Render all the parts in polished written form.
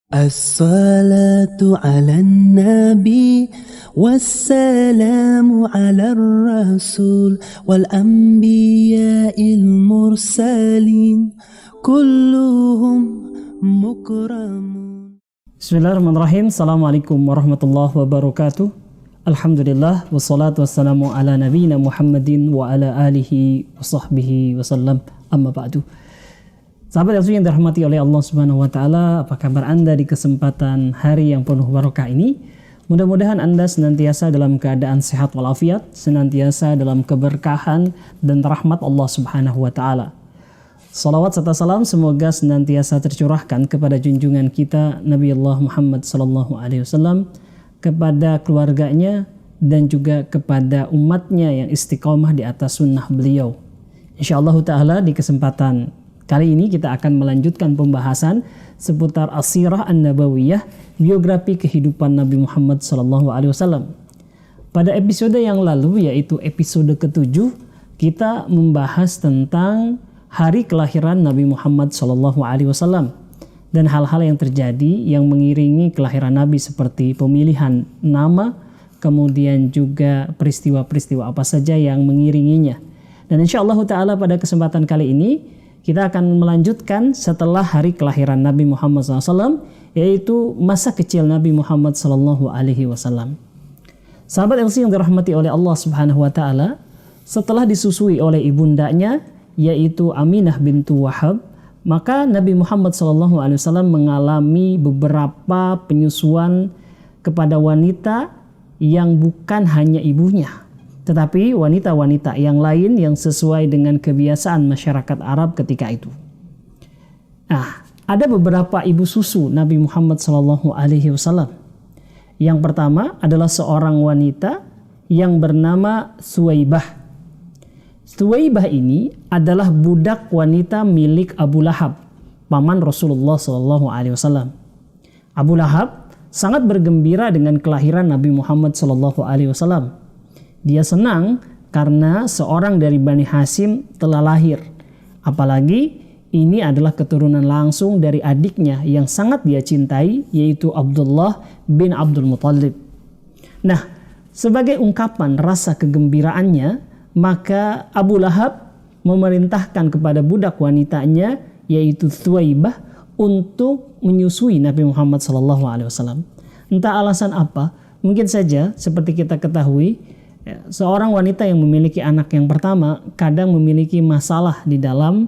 As-salatu ala nabi wassalamu ala rasul wal anbiya'il mursalin kulluhum mukramun. Bismillahirrahmanirrahim. Assalamualaikum warahmatullahi wabarakatuh. Alhamdulillah wassalatu wassalamu ala nabiyina Muhammadin wa ala alihi wa sahbihi wasallam. Amma ba'du. Sahabat yang dirahmati oleh Allah Subhanahu wa taala, apa kabar Anda di kesempatan hari yang penuh barokah ini? Mudah-mudahan Anda senantiasa dalam keadaan sehat walafiat, senantiasa dalam keberkahan dan rahmat Allah Subhanahu wa taala. Salawat serta salam semoga senantiasa tercurahkan kepada junjungan kita Nabi Allah Muhammad sallallahu alaihi wasallam, kepada keluarganya dan juga kepada umatnya yang istiqomah di atas sunnah beliau. Insyaallah taala di kesempatan kali ini kita akan melanjutkan pembahasan seputar As-Sirah An-Nabawiyah, biografi kehidupan Nabi Muhammad SAW. Pada episode yang lalu, yaitu episode ke-7, kita membahas tentang hari kelahiran Nabi Muhammad SAW dan hal-hal yang terjadi yang mengiringi kelahiran Nabi seperti pemilihan nama, kemudian juga peristiwa-peristiwa apa saja yang mengiringinya. Dan insyaallah ta'ala pada kesempatan kali ini kita akan melanjutkan setelah hari kelahiran Nabi Muhammad SAW, yaitu masa kecil Nabi Muhammad SAW. Sahabat LC yang dirahmati oleh Allah Subhanahu wa taala, setelah disusui oleh ibundanya yaitu Aminah bintu Wahab, maka Nabi Muhammad SAW mengalami beberapa penyusuan kepada wanita yang bukan hanya ibunya, tetapi wanita-wanita yang lain yang sesuai dengan kebiasaan masyarakat Arab ketika itu. Nah, ada beberapa ibu susu Nabi Muhammad SAW. Yang pertama adalah seorang wanita yang bernama Suwaibah. Suwaibah ini adalah budak wanita milik Abu Lahab, paman Rasulullah SAW. Abu Lahab sangat bergembira dengan kelahiran Nabi Muhammad SAW. Dia senang karena seorang dari Bani Hashim telah lahir. Apalagi ini adalah keturunan langsung dari adiknya yang sangat dia cintai, yaitu Abdullah bin Abdul Muttalib. Nah, sebagai ungkapan rasa kegembiraannya, maka Abu Lahab memerintahkan kepada budak wanitanya, yaitu Thuwaibah, untuk menyusui Nabi Muhammad SAW. Entah alasan apa, mungkin saja seperti kita ketahui, seorang wanita yang memiliki anak yang pertama kadang memiliki masalah di dalam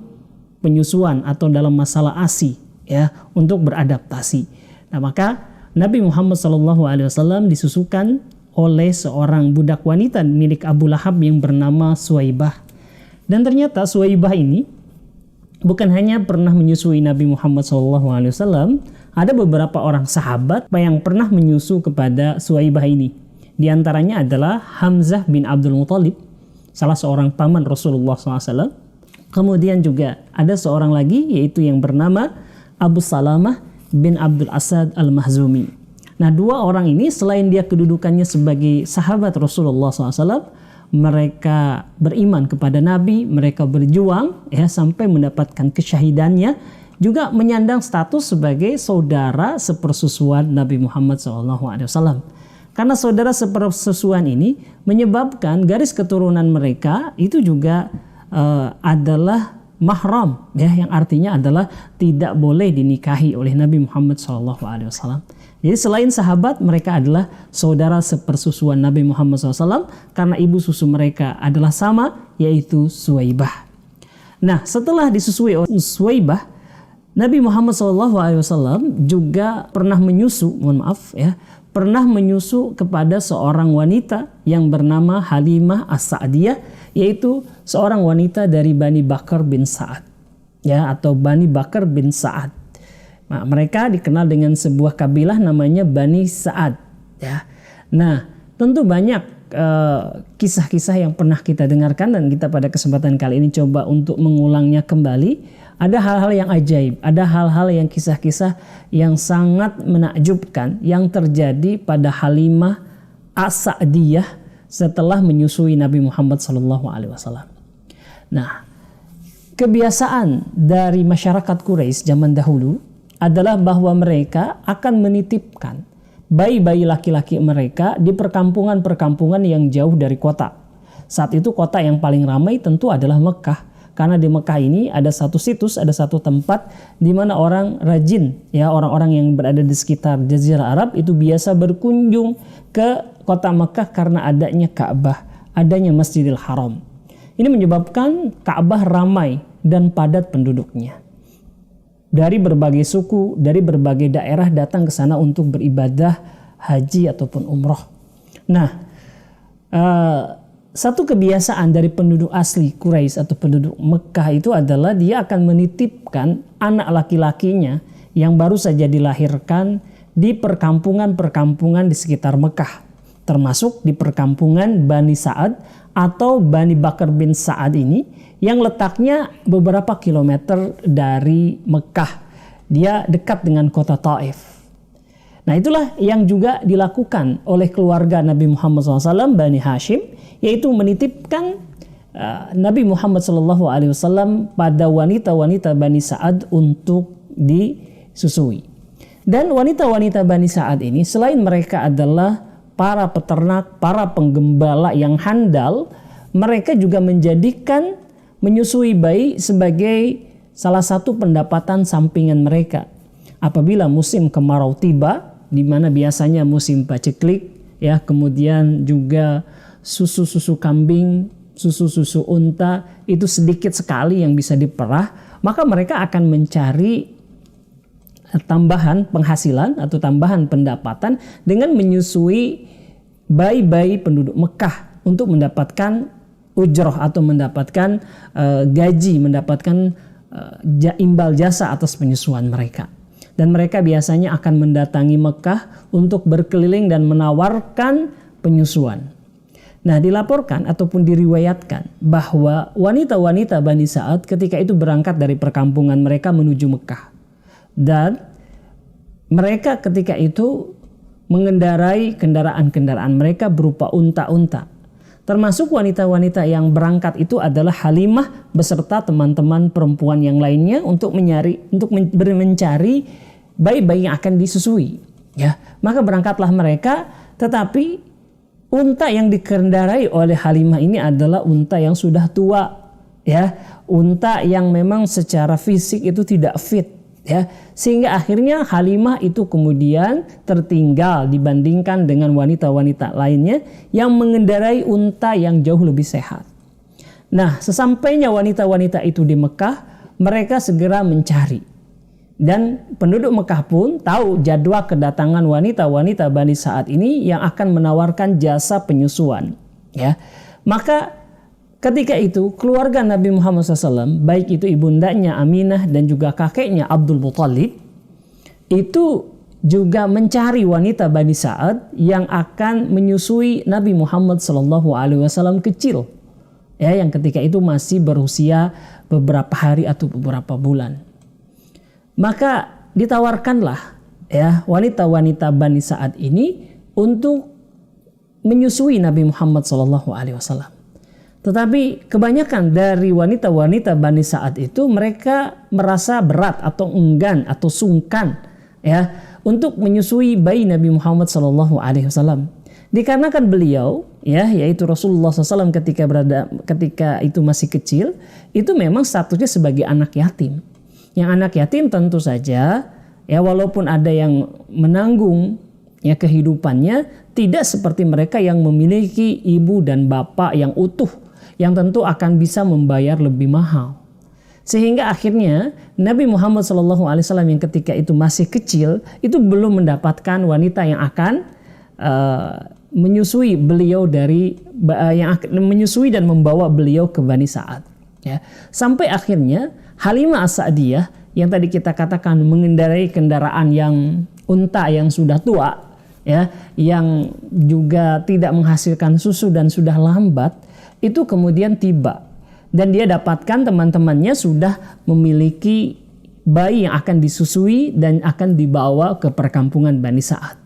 penyusuan atau dalam masalah ASI, ya, untuk beradaptasi. Nah, maka Nabi Muhammad SAW disusukan oleh seorang budak wanita milik Abu Lahab yang bernama Suwaibah. Dan ternyata Suwaibah ini bukan hanya pernah menyusui Nabi Muhammad SAW, ada beberapa orang sahabat yang pernah menyusu kepada Suwaibah ini. Di antaranya adalah Hamzah bin Abdul Muttalib, salah seorang paman Rasulullah SAW. Kemudian juga ada seorang lagi, yaitu yang bernama Abu Salamah bin Abdul Asad al-Mahzumi. Nah, dua orang ini selain dia kedudukannya sebagai sahabat Rasulullah SAW, mereka beriman kepada Nabi, mereka berjuang ya sampai mendapatkan kesyahidannya, juga menyandang status sebagai saudara sepersusuan Nabi Muhammad SAW. Karena saudara sepersusuan ini menyebabkan garis keturunan mereka itu juga adalah mahram, ya, yang artinya adalah tidak boleh dinikahi oleh Nabi Muhammad SAW. Jadi selain sahabat, mereka adalah saudara sepersusuan Nabi Muhammad SAW karena ibu susu mereka adalah sama, yaitu Suwaibah. Nah, setelah disusui oleh Suwaibah, Nabi Muhammad SAW juga pernah menyusu kepada seorang wanita yang bernama Halimah As-Sa'diyah, yaitu seorang wanita dari Bani Bakar bin Sa'ad, ya, atau Bani Bakar bin Sa'ad. Nah, mereka dikenal dengan sebuah kabilah namanya Bani Sa'ad, ya. Nah, tentu banyak kisah-kisah yang pernah kita dengarkan dan kita pada kesempatan kali ini coba untuk mengulangnya kembali. Ada hal-hal yang ajaib, ada hal-hal yang kisah-kisah yang sangat menakjubkan yang terjadi pada Halimah As-Sa'diyah setelah menyusui Nabi Muhammad SAW. Nah, kebiasaan dari masyarakat Quraisy zaman dahulu adalah bahwa mereka akan menitipkan bayi-bayi laki-laki mereka di perkampungan-perkampungan yang jauh dari kota. Saat itu kota yang paling ramai tentu adalah Mekah. Karena di Mekah ini ada satu situs, ada satu tempat di mana orang rajin, ya, orang-orang yang berada di sekitar Jazirah Arab itu biasa berkunjung ke kota Mekah karena adanya Ka'bah, adanya Masjidil Haram. Ini menyebabkan Ka'bah ramai dan padat penduduknya. Dari berbagai suku, dari berbagai daerah datang ke sana untuk beribadah haji ataupun umroh. Nah, satu kebiasaan dari penduduk asli Quraisy atau penduduk Mekah itu adalah dia akan menitipkan anak laki-lakinya yang baru saja dilahirkan di perkampungan-perkampungan di sekitar Mekah, termasuk di perkampungan Bani Sa'ad atau Bani Bakar bin Sa'ad ini yang letaknya beberapa kilometer dari Mekah. Dia dekat dengan kota Taif. Nah, itulah yang juga dilakukan oleh keluarga Nabi Muhammad SAW, Bani Hashim, yaitu menitipkan Nabi Muhammad SAW pada wanita-wanita Bani Sa'ad untuk disusui. Dan wanita-wanita Bani Sa'ad ini selain mereka adalah para peternak, para penggembala yang handal, mereka juga menjadikan menyusui bayi sebagai salah satu pendapatan sampingan mereka. Apabila musim kemarau tiba, di mana biasanya musim paceklik, ya, kemudian juga susu-susu kambing, susu-susu unta itu sedikit sekali yang bisa diperah, maka mereka akan mencari tambahan penghasilan atau tambahan pendapatan dengan menyusui bayi-bayi penduduk Mekah untuk mendapatkan ujroh atau mendapatkan gaji, mendapatkan imbal jasa atas penyusuan mereka. Dan mereka biasanya akan mendatangi Mekah untuk berkeliling dan menawarkan penyusuan. Nah, dilaporkan ataupun diriwayatkan bahwa wanita-wanita Bani Sa'ad ketika itu berangkat dari perkampungan mereka menuju Mekah. Dan mereka ketika itu mengendarai kendaraan-kendaraan mereka berupa unta-unta. Termasuk wanita-wanita yang berangkat itu adalah Halimah beserta teman-teman perempuan yang lainnya untuk mencari bayi-bayi yang akan disusui. Ya, maka berangkatlah mereka, tetapi unta yang dikendarai oleh Halimah ini adalah unta yang sudah tua, ya, unta yang memang secara fisik itu tidak fit, ya, sehingga akhirnya Halimah itu kemudian tertinggal dibandingkan dengan wanita-wanita lainnya yang mengendarai unta yang jauh lebih sehat. Nah, sesampainya wanita-wanita itu di Mekah, mereka segera mencari. Dan penduduk Mekah pun tahu jadwal kedatangan wanita-wanita Bani Sa'ad ini yang akan menawarkan jasa penyusuan. Ya, maka ketika itu keluarga Nabi Muhammad SAW, baik itu ibundanya Aminah dan juga kakeknya Abdul Muthalib, itu juga mencari wanita Bani Sa'ad yang akan menyusui Nabi Muhammad SAW kecil. Ya, yang ketika itu masih berusia beberapa hari atau beberapa bulan. Maka ditawarkanlah, ya, wanita-wanita Bani Sa'ad ini untuk menyusui Nabi Muhammad SAW. Tetapi kebanyakan dari wanita-wanita Bani Sa'ad itu mereka merasa berat atau enggan atau sungkan, ya, untuk menyusui bayi Nabi Muhammad SAW. Dikarenakan beliau, ya, yaitu Rasulullah SAW ketika itu masih kecil, itu memang statusnya sebagai anak yatim. Yang anak yatim tentu saja, ya, walaupun ada yang menanggung, ya, kehidupannya, tidak seperti mereka yang memiliki ibu dan bapak yang utuh, yang tentu akan bisa membayar lebih mahal. Sehingga akhirnya Nabi Muhammad SAW yang ketika itu masih kecil itu belum mendapatkan wanita yang akan menyusui beliau menyusui dan membawa beliau ke Bani Sa'ad. Ya. Sampai akhirnya Halimah As-Sa'diyah yang tadi kita katakan mengendarai kendaraan yang unta yang sudah tua, ya, yang juga tidak menghasilkan susu dan sudah lambat, itu kemudian tiba dan dia dapatkan teman-temannya sudah memiliki bayi yang akan disusui dan akan dibawa ke perkampungan Bani Sa'ad.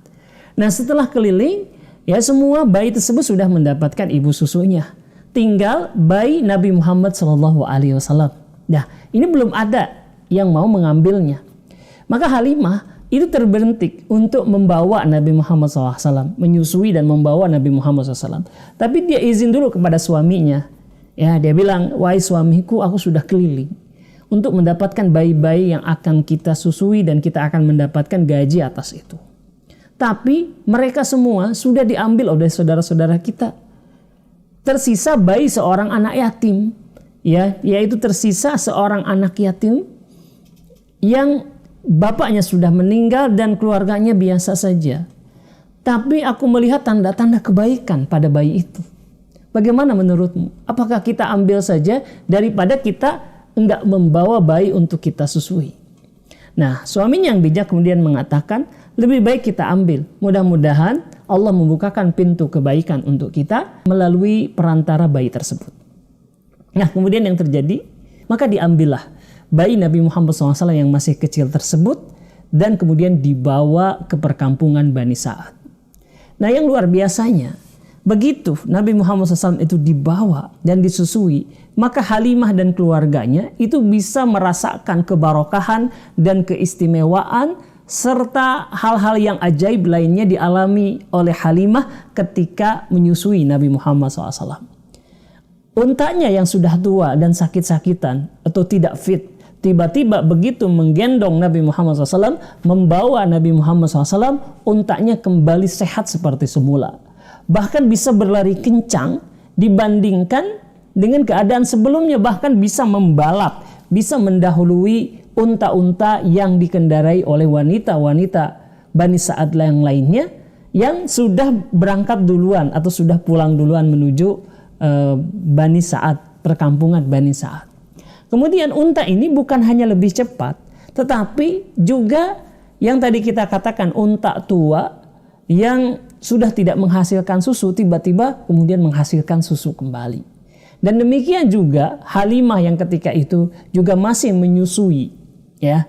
Nah, setelah keliling, ya, semua bayi tersebut sudah mendapatkan ibu susunya. Tinggal bayi Nabi Muhammad SAW. Nah, ini belum ada yang mau mengambilnya. Maka Halimah itu terbentik untuk membawa Nabi Muhammad SAW, menyusui dan membawa Nabi Muhammad SAW. Tapi dia izin dulu kepada suaminya. Ya, dia bilang, wahai suamiku, aku sudah keliling untuk mendapatkan bayi-bayi yang akan kita susui dan kita akan mendapatkan gaji atas itu. Tapi mereka semua sudah diambil oleh saudara-saudara kita. Tersisa bayi seorang anak yatim, ya, yaitu tersisa seorang anak yatim yang bapaknya sudah meninggal dan keluarganya biasa saja. Tapi aku melihat tanda-tanda kebaikan pada bayi itu. Bagaimana menurutmu? Apakah kita ambil saja daripada kita enggak membawa bayi untuk kita susui? Nah, suaminya yang bijak kemudian mengatakan, lebih baik kita ambil. Mudah-mudahan Allah membukakan pintu kebaikan untuk kita melalui perantara bayi tersebut. Nah, kemudian yang terjadi, maka diambillah bayi Nabi Muhammad SAW yang masih kecil tersebut dan kemudian dibawa ke perkampungan Bani Sa'ad. Nah, yang luar biasanya, begitu Nabi Muhammad SAW itu dibawa dan disusui, maka Halimah dan keluarganya itu bisa merasakan kebarokahan dan keistimewaan serta hal-hal yang ajaib lainnya dialami oleh Halimah ketika menyusui Nabi Muhammad SAW. Untanya yang sudah tua dan sakit-sakitan atau tidak fit, tiba-tiba begitu menggendong Nabi Muhammad SAW, membawa Nabi Muhammad SAW, untanya kembali sehat seperti semula. Bahkan bisa berlari kencang dibandingkan dengan keadaan sebelumnya, bahkan bisa membalap, bisa mendahului unta-unta yang dikendarai oleh wanita-wanita Bani Sa'ad yang lainnya yang sudah berangkat duluan atau sudah pulang duluan menuju Bani Sa'ad, perkampungan Bani Sa'ad. Kemudian unta ini bukan hanya lebih cepat, tetapi juga yang tadi kita katakan unta tua yang sudah tidak menghasilkan susu, tiba-tiba kemudian menghasilkan susu kembali. Dan demikian juga Halimah yang ketika itu juga masih menyusui, ya,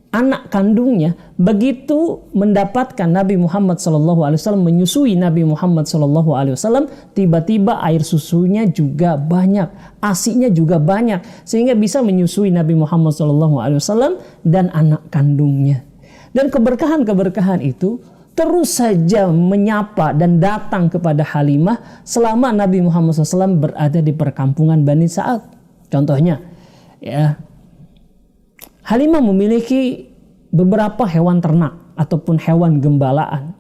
anak kandungnya. Begitu mendapatkan Nabi Muhammad SAW menyusui Nabi Muhammad SAW, tiba-tiba air susunya juga banyak, ASINya juga banyak, sehingga bisa menyusui Nabi Muhammad SAW dan anak kandungnya. Dan keberkahan-keberkahan itu terus saja menyapa dan datang kepada Halimah selama Nabi Muhammad SAW berada di perkampungan Bani Sa'ad. Contohnya, ya, Halimah memiliki beberapa hewan ternak ataupun hewan gembalaan.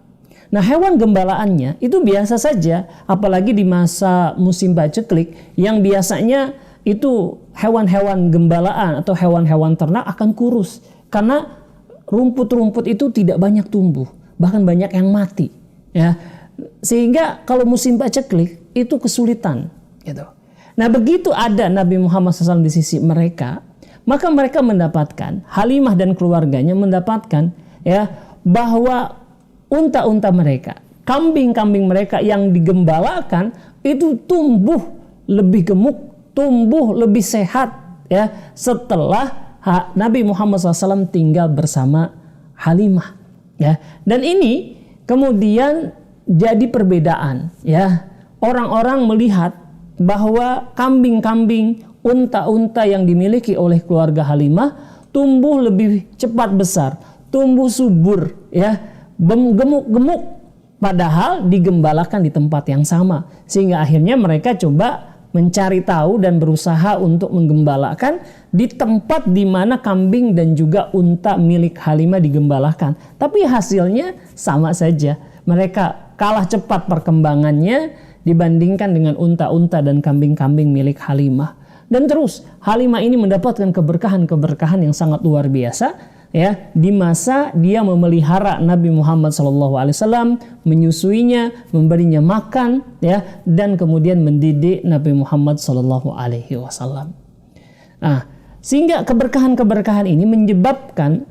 Nah, hewan gembalaannya itu biasa saja, apalagi di masa musim paceklik yang biasanya itu hewan-hewan gembalaan atau hewan-hewan ternak akan kurus karena rumput-rumput itu tidak banyak tumbuh, bahkan banyak yang mati, ya, sehingga kalau musim paceklik itu kesulitan, gitu. Nah, begitu ada Nabi Muhammad SAW di sisi mereka, maka mereka mendapatkan, Halimah dan keluarganya mendapatkan, ya, bahwa unta-unta mereka, kambing-kambing mereka yang digembalakan itu tumbuh lebih gemuk, tumbuh lebih sehat, ya, setelah Nabi Muhammad SAW tinggal bersama Halimah. Ya, dan ini kemudian jadi perbedaan, ya. Orang-orang melihat bahwa kambing-kambing, unta-unta yang dimiliki oleh keluarga Halimah tumbuh lebih cepat besar, tumbuh subur, ya, gemuk-gemuk, padahal digembalakan di tempat yang sama. Sehingga akhirnya mereka coba mencari tahu dan berusaha untuk menggembalakan di tempat di mana kambing dan juga unta milik Halimah digembalakan. Tapi hasilnya sama saja. Mereka kalah cepat perkembangannya dibandingkan dengan unta-unta dan kambing-kambing milik Halimah. Dan terus Halimah ini mendapatkan keberkahan-keberkahan yang sangat luar biasa, ya, di masa dia memelihara Nabi Muhammad SAW, menyusuinya, memberinya makan, ya, dan kemudian mendidik Nabi Muhammad SAW. Nah, sehingga keberkahan-keberkahan ini menyebabkan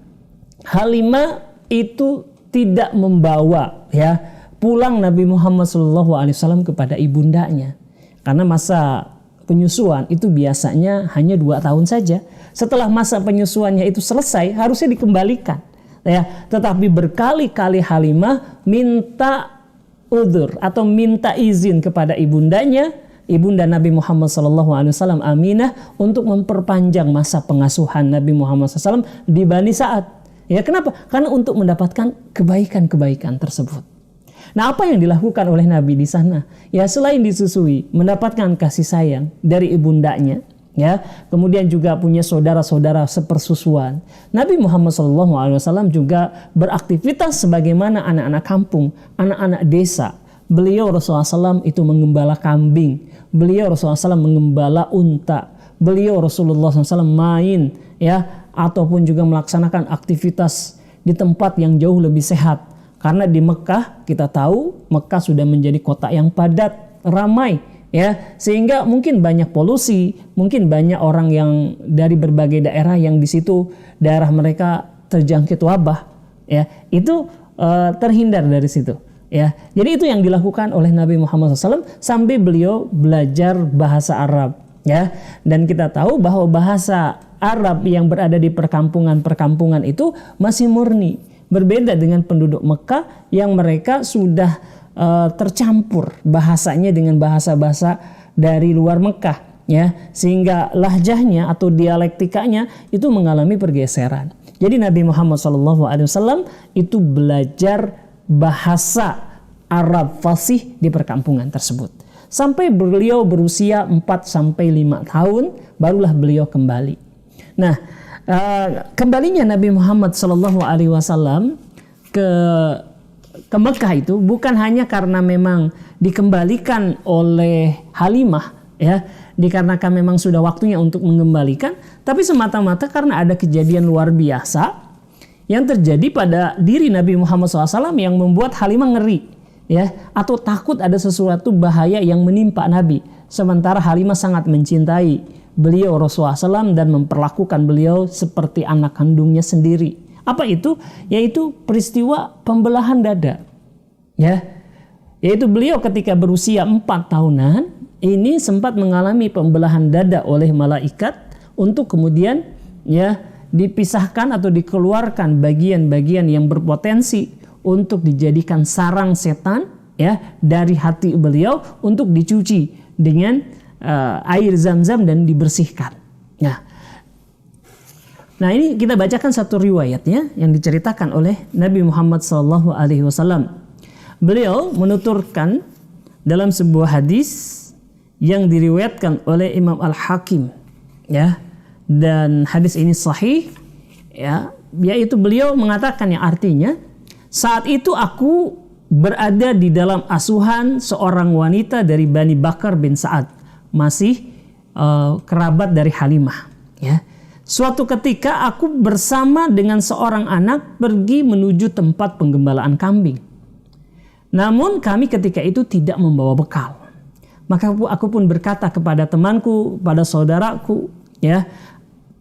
Halimah itu tidak membawa, ya, pulang Nabi Muhammad SAW kepada ibundanya, karena masa penyusuan itu biasanya hanya 2 tahun saja. Setelah masa penyusuannya itu selesai, harusnya dikembalikan, ya. Tetapi berkali-kali Halimah minta udzur atau minta izin kepada ibundanya, ibunda Nabi Muhammad SAW, Aminah, untuk memperpanjang masa pengasuhan Nabi Muhammad SAW di Bani Sa'ad. Ya, kenapa? Karena untuk mendapatkan kebaikan-kebaikan tersebut. Nah, apa yang dilakukan oleh Nabi di sana? Ya, selain disusui, mendapatkan kasih sayang dari ibundanya, ya, kemudian juga punya saudara-saudara sepersusuan. Nabi Muhammad SAW juga beraktivitas sebagaimana anak-anak kampung, anak-anak desa. Beliau Rasulullah SAW itu mengembala kambing, beliau Rasulullah SAW mengembala unta, beliau Rasulullah SAW main, ya, ataupun juga melaksanakan aktivitas di tempat yang jauh lebih sehat. Karena di Mekah, kita tahu Mekah sudah menjadi kota yang padat, ramai, ya, sehingga mungkin banyak polusi, mungkin banyak orang yang dari berbagai daerah yang di situ daerah mereka terjangkit wabah, ya, itu terhindar dari situ, ya. Jadi itu yang dilakukan oleh Nabi Muhammad SAW sampai beliau belajar bahasa Arab, ya. Dan kita tahu bahwa bahasa Arab yang berada di perkampungan-perkampungan itu masih murni. Berbeda dengan penduduk Mekah yang mereka sudah tercampur bahasanya dengan bahasa-bahasa dari luar Mekah, ya, sehingga lahjahnya atau dialektikanya itu mengalami pergeseran. Jadi Nabi Muhammad SAW itu belajar bahasa Arab fasih di perkampungan tersebut sampai beliau berusia 4-5 tahun, barulah beliau kembali. Nah, kembalinya Nabi Muhammad SAW ke Mekah itu bukan hanya karena memang dikembalikan oleh Halimah, ya, dikarenakan memang sudah waktunya untuk mengembalikan, tapi semata-mata karena ada kejadian luar biasa yang terjadi pada diri Nabi Muhammad SAW yang membuat Halimah ngeri, ya, atau takut ada sesuatu bahaya yang menimpa Nabi, sementara Halimah sangat mencintai beliau Rasulullah SAW dan memperlakukan beliau seperti anak kandungnya sendiri. Apa itu? Yaitu peristiwa pembelahan dada, ya. Yaitu beliau ketika berusia 4 tahunan ini sempat mengalami pembelahan dada oleh malaikat untuk kemudian, ya, dipisahkan atau dikeluarkan bagian-bagian yang berpotensi untuk dijadikan sarang setan, ya, dari hati beliau untuk dicuci dengan air zam-zam dan dibersihkan. Nah, ini kita bacakan satu riwayatnya yang diceritakan oleh Nabi Muhammad SAW. Beliau menuturkan dalam sebuah hadis yang diriwayatkan oleh Imam Al-Hakim, ya, dan hadis ini sahih, ya, yaitu beliau mengatakan yang artinya, saat itu aku berada di dalam asuhan seorang wanita dari Bani Bakar bin Sa'ad, masih kerabat dari Halimah, ya. Suatu ketika aku bersama dengan seorang anak pergi menuju tempat penggembalaan kambing. Namun kami ketika itu tidak membawa bekal. Maka aku pun berkata kepada temanku, pada saudaraku, ya,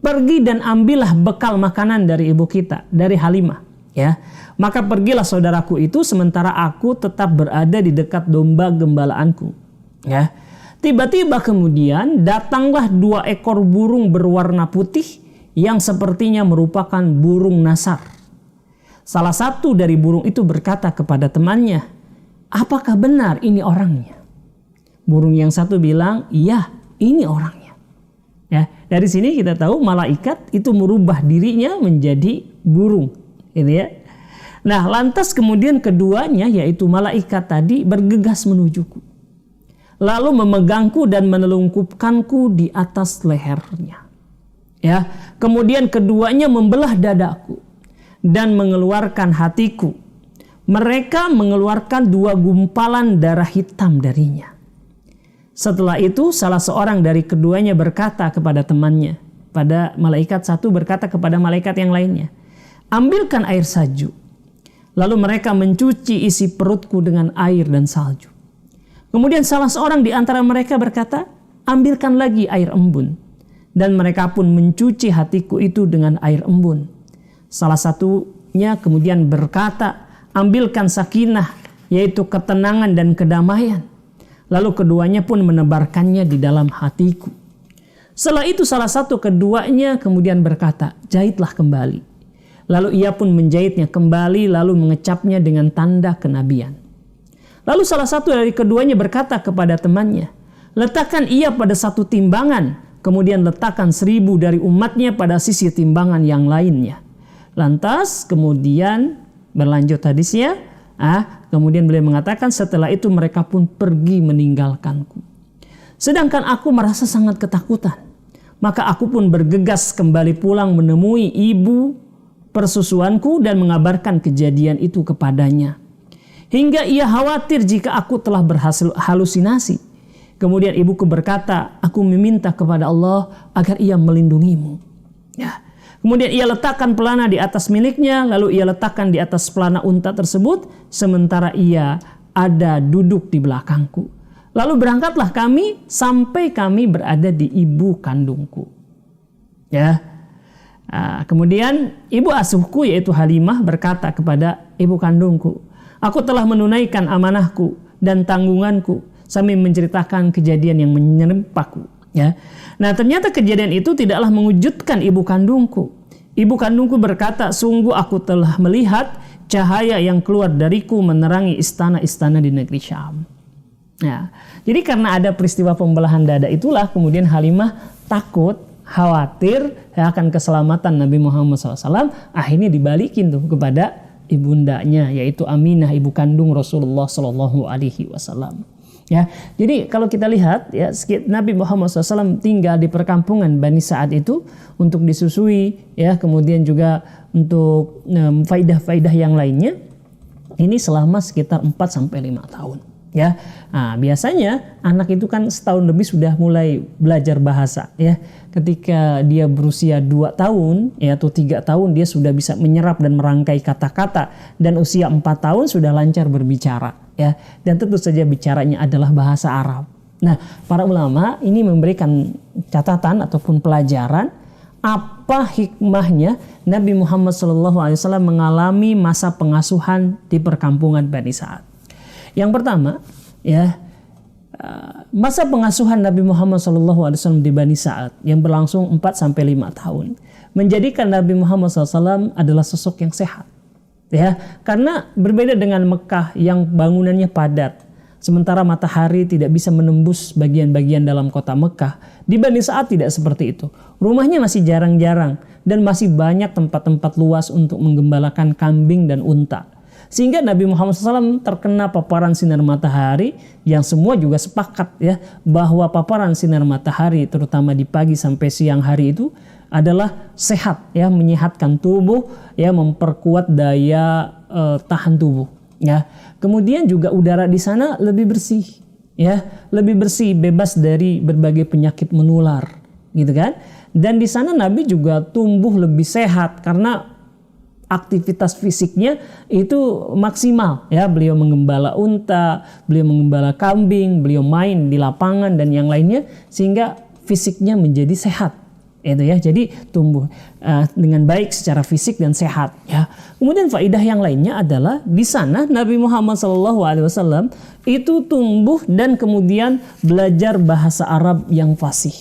pergi dan ambillah bekal makanan dari ibu kita, dari Halimah, ya. Maka pergilah saudaraku itu sementara aku tetap berada di dekat domba gembalaanku, ya. Tiba-tiba kemudian datanglah 2 ekor burung berwarna putih yang sepertinya merupakan burung nasar. Salah satu dari burung itu berkata kepada temannya, apakah benar ini orangnya? Burung yang satu bilang, iya, ini orangnya. Ya, dari sini kita tahu malaikat itu merubah dirinya menjadi burung, gitu ya. Nah, lantas kemudian keduanya, yaitu malaikat tadi, bergegas menujuku, lalu memegangku dan menelungkupkanku di atas lehernya. Ya, kemudian keduanya membelah dadaku dan mengeluarkan hatiku. Mereka mengeluarkan 2 gumpalan darah hitam darinya. Setelah itu salah seorang dari keduanya berkata kepada temannya, pada malaikat satu berkata kepada malaikat yang lainnya, ambilkan air salju. Lalu mereka mencuci isi perutku dengan air dan salju. Kemudian salah seorang di antara mereka berkata, ambilkan lagi air embun. Dan mereka pun mencuci hatiku itu dengan air embun. Salah satunya kemudian berkata, ambilkan sakinah, yaitu ketenangan dan kedamaian. Lalu keduanya pun menebarkannya di dalam hatiku. Setelah itu salah satu keduanya kemudian berkata, jahitlah kembali. Lalu ia pun menjahitnya kembali lalu mengecapnya dengan tanda kenabian. Lalu salah satu dari keduanya berkata kepada temannya, letakkan ia pada satu timbangan, kemudian letakkan 1000 dari umatnya pada sisi timbangan yang lainnya. Lantas kemudian berlanjut hadisnya, kemudian beliau mengatakan setelah itu mereka pun pergi meninggalkanku. Sedangkan aku merasa sangat ketakutan. Maka aku pun bergegas kembali pulang menemui ibu persusuanku dan mengabarkan kejadian itu kepadanya. Hingga ia khawatir jika aku telah berhasil halusinasi. Kemudian ibuku berkata, aku meminta kepada Allah agar ia melindungimu. Ya. Kemudian ia letakkan pelana di atas miliknya, lalu ia letakkan di atas pelana unta tersebut, sementara ia ada duduk di belakangku. Lalu berangkatlah kami sampai kami berada di ibu kandungku. Ya. Kemudian ibu asuhku yaitu Halimah berkata kepada ibu kandungku, aku telah menunaikan amanahku dan tanggunganku, sambil menceritakan kejadian yang menyerempaku. Ya. Nah, ternyata kejadian itu tidaklah mengejutkan ibu kandungku. Ibu kandungku berkata, sungguh aku telah melihat cahaya yang keluar dariku menerangi istana-istana di negeri Syam. Ya. Jadi karena ada peristiwa pembelahan dada itulah kemudian Halimah takut, khawatir akan keselamatan Nabi Muhammad SAW. Akhirnya dibalikin tuh kepada ibundanya, yaitu Aminah, ibu kandung Rasulullah SAW. Ya, jadi kalau kita lihat ya, Nabi Muhammad SAW tinggal di perkampungan Bani Sa'ad itu untuk disusui, ya, kemudian juga untuk faidah-faidah yang lainnya. Ini selama sekitar 4-5 tahun. Ya, biasanya anak itu kan setahun lebih sudah mulai belajar bahasa. Ya, ketika dia berusia 2 tahun, ya, atau 3 tahun dia sudah bisa menyerap dan merangkai kata-kata, dan usia 4 tahun sudah lancar berbicara. Ya, dan tentu saja bicaranya adalah bahasa Arab. Nah, para ulama ini memberikan catatan ataupun pelajaran apa hikmahnya Nabi Muhammad SAW mengalami masa pengasuhan di perkampungan Bani Sa'ad. Yang pertama, ya, masa pengasuhan Nabi Muhammad SAW di Bani Sa'ad yang berlangsung 4-5 tahun menjadikan Nabi Muhammad SAW adalah sosok yang sehat. Ya, karena berbeda dengan Mekah yang bangunannya padat, sementara matahari tidak bisa menembus bagian-bagian dalam kota Mekah. Di Bani Sa'ad tidak seperti itu. Rumahnya masih jarang-jarang dan masih banyak tempat-tempat luas untuk menggembalakan kambing dan unta. Sehingga Nabi Muhammad SAW terkena paparan sinar matahari yang semua juga sepakat, ya, bahwa paparan sinar matahari terutama di pagi sampai siang hari itu adalah sehat, ya, menyehatkan tubuh, ya, memperkuat daya tahan tubuh, ya. Kemudian juga udara di sana lebih bersih, ya, lebih bersih, bebas dari berbagai penyakit menular, gitu kan. Dan di sana Nabi juga tumbuh lebih sehat karena aktivitas fisiknya itu maksimal, ya. Beliau menggembala unta, beliau menggembala kambing, beliau main di lapangan dan yang lainnya, sehingga fisiknya menjadi sehat. Itu, ya, jadi tumbuh dengan baik secara fisik dan sehat, ya. Kemudian faidah yang lainnya adalah di sana Nabi Muhammad SAW itu tumbuh dan kemudian belajar bahasa Arab yang fasih,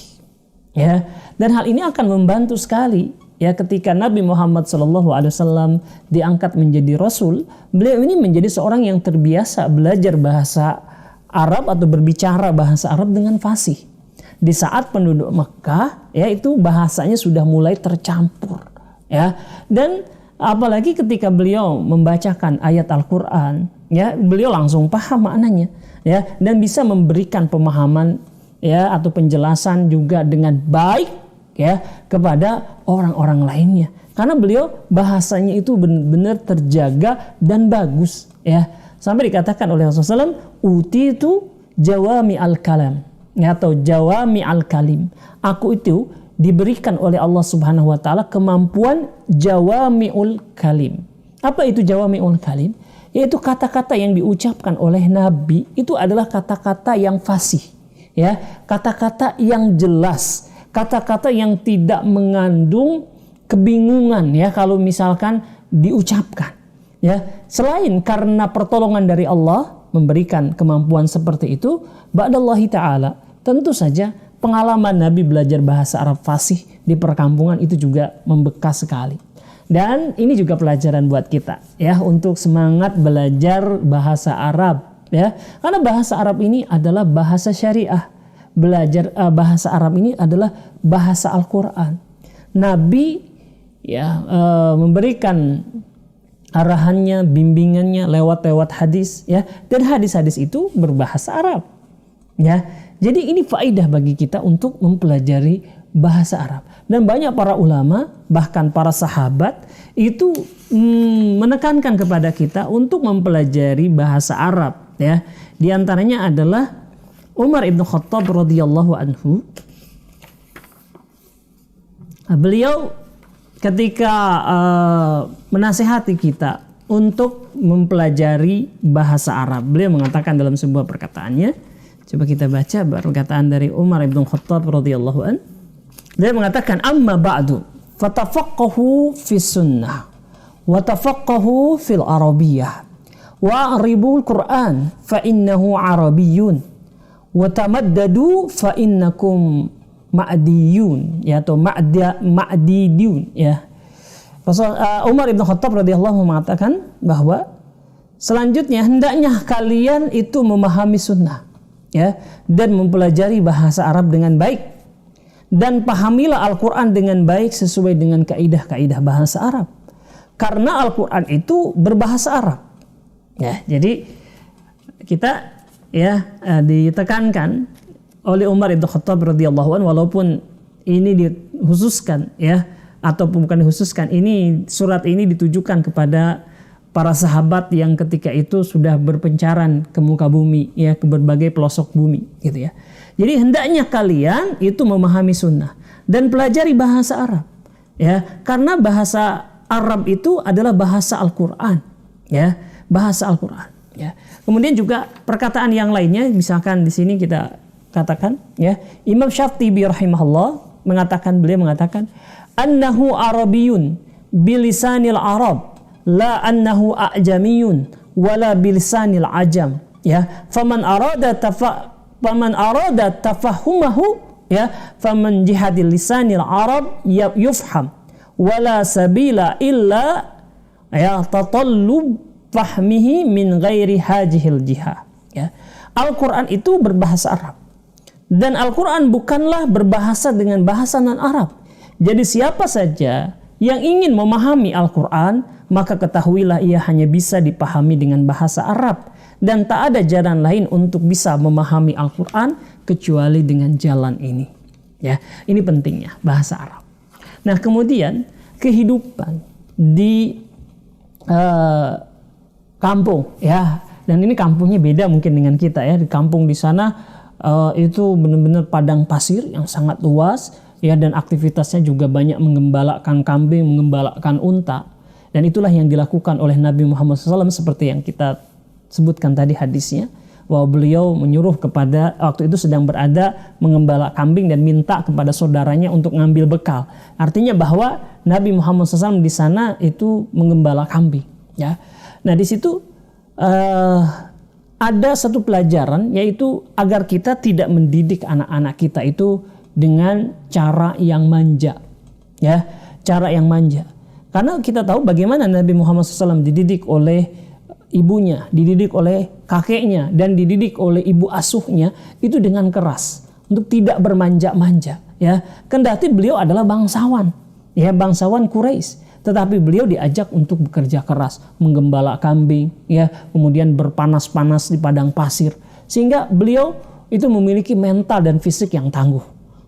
ya. Dan hal ini akan membantu sekali, ya, ketika Nabi Muhammad SAW diangkat menjadi Rasul. Beliau ini menjadi seorang yang terbiasa belajar bahasa Arab atau berbicara bahasa Arab dengan fasih. Di saat penduduk Mekah, ya, itu bahasanya sudah mulai tercampur, ya. Dan apalagi ketika beliau membacakan ayat Al-Quran, ya, beliau langsung paham maknanya, ya, dan bisa memberikan pemahaman, ya, atau penjelasan juga dengan baik, ya, kepada orang-orang lainnya. Karena beliau bahasanya itu benar-benar terjaga dan bagus, ya. Sampai dikatakan oleh Rasulullah SAW, utitu jawami al-kalam, ya, atau jawami al-kalim. Aku itu diberikan oleh Allah Subhanahu wa taala kemampuan jawamiul kalim. Apa itu jawamiul kalim? Yaitu kata-kata yang diucapkan oleh Nabi itu adalah kata-kata yang fasih, ya, kata-kata yang jelas, kata-kata yang tidak mengandung kebingungan, ya, kalau misalkan diucapkan, ya. Selain karena pertolongan dari Allah memberikan kemampuan seperti itu, ba'dallahi ta'ala, tentu saja pengalaman Nabi belajar bahasa Arab fasih di perkampungan itu juga membekas sekali. Dan ini juga pelajaran buat kita, ya, untuk semangat belajar bahasa Arab, ya. Karena bahasa Arab ini adalah bahasa syariah. Belajar bahasa Arab ini adalah bahasa Al-Quran. Nabi ya memberikan arahannya, bimbingannya lewat hadis, ya, dan hadis-hadis itu berbahasa Arab, ya. Jadi ini faedah bagi kita untuk mempelajari bahasa Arab. Dan banyak para ulama, bahkan para sahabat itu menekankan kepada kita untuk mempelajari bahasa Arab, ya. Di antaranya adalah Umar ibn Khattab radhiyallahu anhu. Beliau ketika menasihati kita untuk mempelajari bahasa Arab, beliau mengatakan dalam sebuah perkataannya, coba kita baca perkataan dari Umar ibn Khattab radhiyallahu an. Dia mengatakan, amma ba'du fatafaqahu fis sunnah wa tafaqahu fil arabiyyah wa aribul Qur'an fa innahu arabiyyun wa tamaddadu fa innakum ma'diyun, ya, atau ma'didiyun, ya. Umar ibn Khattab radhiyallahu mengatakan bahwa selanjutnya hendaknya kalian itu memahami sunnah, ya, dan mempelajari bahasa Arab dengan baik, dan pahamilah Al-Quran dengan baik sesuai dengan kaidah-kaidah bahasa Arab, karena Al-Quran itu berbahasa Arab, ya. Jadi kita, ya, ditekankan oleh Umar ibn Khattab radhiyallahu anhu, walaupun ini dikhususkan, ya, ataupun bukan dikhususkan, ini surat ini ditujukan kepada para sahabat yang ketika itu sudah berpencaran ke muka bumi, ya, ke berbagai pelosok bumi, gitu, ya. Jadi hendaknya kalian itu memahami sunnah dan pelajari bahasa Arab, ya, karena bahasa Arab itu adalah bahasa Al-Quran, ya, bahasa Al-Quran, ya. Kemudian juga perkataan yang lainnya, misalkan di sini kita katakan, ya, Imam Syatibi rahimahullah beliau mengatakan annahu arabiyyun bilisanil Arab la annahu a'jamiyun wala bilisanil ajam, ya. Faman arada tafahumahu, ya, faman jihadil lisanil Arab yufham wala sabila illa, ya, tatallub fahmihi min ghairi hajihil jihad, ya. Al-Quran itu berbahasa Arab, dan Al-Quran bukanlah berbahasa dengan bahasa non-Arab. Jadi siapa saja yang ingin memahami Al-Quran, maka ketahuilah ia hanya bisa dipahami dengan bahasa Arab. Dan tak ada jalan lain untuk bisa memahami Al-Quran kecuali dengan jalan ini. Ya, ini pentingnya bahasa Arab. Nah, kemudian kehidupan di kampung, ya. Dan ini kampungnya beda mungkin dengan kita, ya. Di kampung di sana itu benar-benar padang pasir yang sangat luas, ya, dan aktivitasnya juga banyak mengembalakan kambing, mengembalakan unta, dan itulah yang dilakukan oleh Nabi Muhammad SAW seperti yang kita sebutkan tadi hadisnya, bahwa beliau menyuruh kepada, waktu itu sedang berada mengembala kambing dan minta kepada saudaranya untuk ngambil bekal. Artinya bahwa Nabi Muhammad SAW di sana itu mengembala kambing, ya. Nah, di situ ada satu pelajaran, yaitu agar kita tidak mendidik anak-anak kita itu dengan cara yang manja, ya, cara yang manja. Karena kita tahu bagaimana Nabi Muhammad SAW dididik oleh ibunya, dididik oleh kakeknya, dan dididik oleh ibu asuhnya itu dengan keras untuk tidak bermanja-manja, ya. Kendati beliau adalah bangsawan, ya, bangsawan Quraisy. Tetapi beliau diajak untuk bekerja keras, menggembala kambing, ya, kemudian berpanas-panas di padang pasir, sehingga beliau itu memiliki mental dan fisik yang tangguh,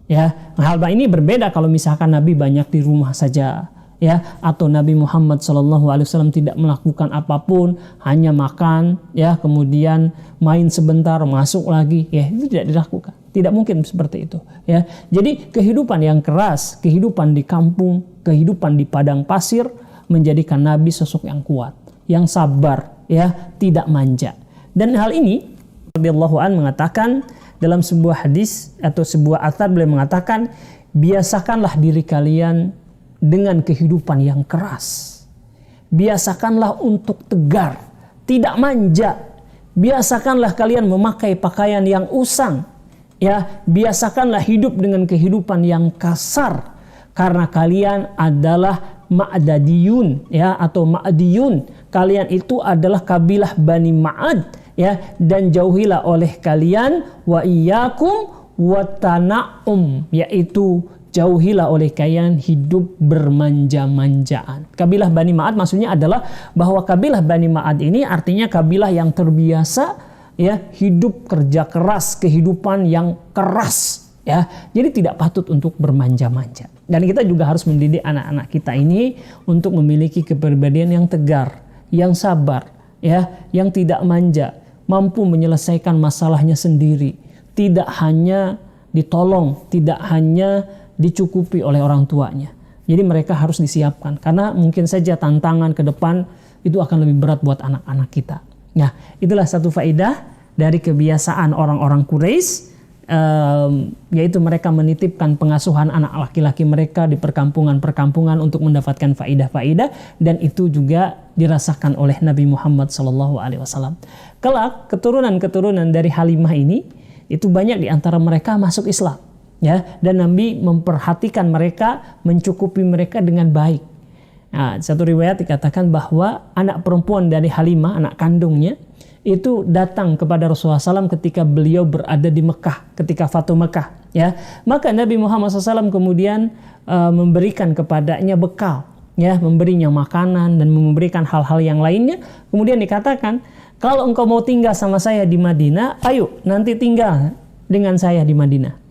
ya. Hal ini berbeda kalau misalkan Nabi banyak di rumah saja, ya, atau Nabi Muhammad SAW tidak melakukan apapun, hanya makan, ya, kemudian main sebentar, masuk lagi, ya, itu tidak dilakukan. Tidak mungkin seperti itu, ya. Jadi kehidupan yang keras, kehidupan di kampung, kehidupan di padang pasir menjadikan Nabi sosok yang kuat, yang sabar, ya, tidak manja. Dan hal ini radhiyallahu an mengatakan dalam sebuah hadis atau sebuah athar, beliau mengatakan, biasakanlah diri kalian dengan kehidupan yang keras. Biasakanlah untuk tegar, tidak manja. Biasakanlah kalian memakai pakaian yang usang, ya. Biasakanlah hidup dengan kehidupan yang kasar, karena kalian adalah ma'dadiyun, ya, atau ma'diyun. Kalian itu adalah kabilah Bani Ma'ad, ya, dan jauhilah oleh kalian wa iyyakum wa tana'um, yaitu jauhilah oleh kalian hidup bermanja-manjaan. Kabilah Bani Ma'ad maksudnya adalah bahwa kabilah Bani Ma'ad ini artinya kabilah yang terbiasa ya hidup kerja keras, kehidupan yang keras ya. Jadi tidak patut untuk bermanja-manja. Dan kita juga harus mendidik anak-anak kita ini untuk memiliki kepribadian yang tegar, yang sabar ya, yang tidak manja, mampu menyelesaikan masalahnya sendiri, tidak hanya ditolong, tidak hanya dicukupi oleh orang tuanya. Jadi mereka harus disiapkan karena mungkin saja tantangan ke depan itu akan lebih berat buat anak-anak kita. Nah, itulah satu faedah dari kebiasaan orang-orang Quraisy, yaitu mereka menitipkan pengasuhan anak laki-laki mereka di perkampungan-perkampungan untuk mendapatkan faedah-faedah, dan itu juga dirasakan oleh Nabi Muhammad SAW. Kelak keturunan-keturunan dari Halimah ini itu banyak di antara mereka masuk Islam. Ya, dan Nabi memperhatikan mereka, mencukupi mereka dengan baik. Nah, satu riwayat dikatakan bahwa anak perempuan dari Halimah, anak kandungnya, itu datang kepada Rasulullah SAW ketika beliau berada di Mekah, ketika Fatu Mekah. Ya, maka Nabi Muhammad SAW kemudian memberikan kepadanya bekal, ya, memberinya makanan dan memberikan hal-hal yang lainnya. Kemudian dikatakan, kalau engkau mau tinggal sama saya di Madinah, ayo nanti tinggal dengan saya di Madinah.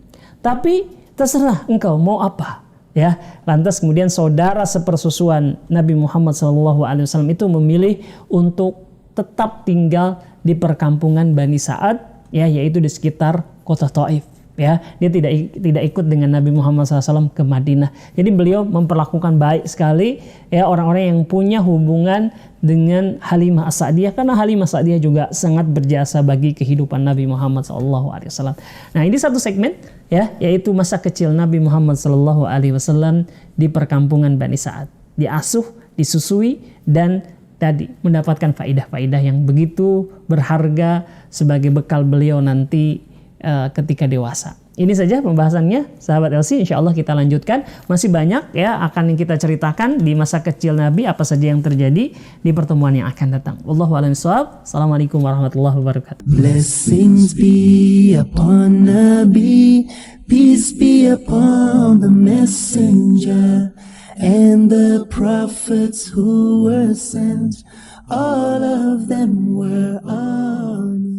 Tapi terserah engkau mau apa, ya. Lantas kemudian saudara sepersusuan Nabi Muhammad SAW itu memilih untuk tetap tinggal di perkampungan Bani Sa'ad, ya, yaitu di sekitar kota Taif. Ya, dia tidak ikut dengan Nabi Muhammad SAW ke Madinah. Jadi beliau memperlakukan baik sekali ya orang-orang yang punya hubungan dengan Halimah As-Sa'diyah, karena Halimah As-Sa'diyah juga sangat berjasa bagi kehidupan Nabi Muhammad SAW. Nah, ini satu segmen ya, yaitu masa kecil Nabi Muhammad SAW di perkampungan Bani Sa'ad, diasuh, disusui, dan tadi mendapatkan faidah-faidah yang begitu berharga sebagai bekal beliau nanti ketika dewasa. Ini saja pembahasannya, sahabat LC. Insya Allah kita lanjutkan. Masih banyak ya akan kita ceritakan di masa kecil Nabi, apa saja yang terjadi di pertemuan yang akan datang. Wallahu a'lam bishawab. Assalamualaikum warahmatullahi wabarakatuh. Blessings be upon Nabi, peace be upon the messenger and the prophets who were sent. All of them were on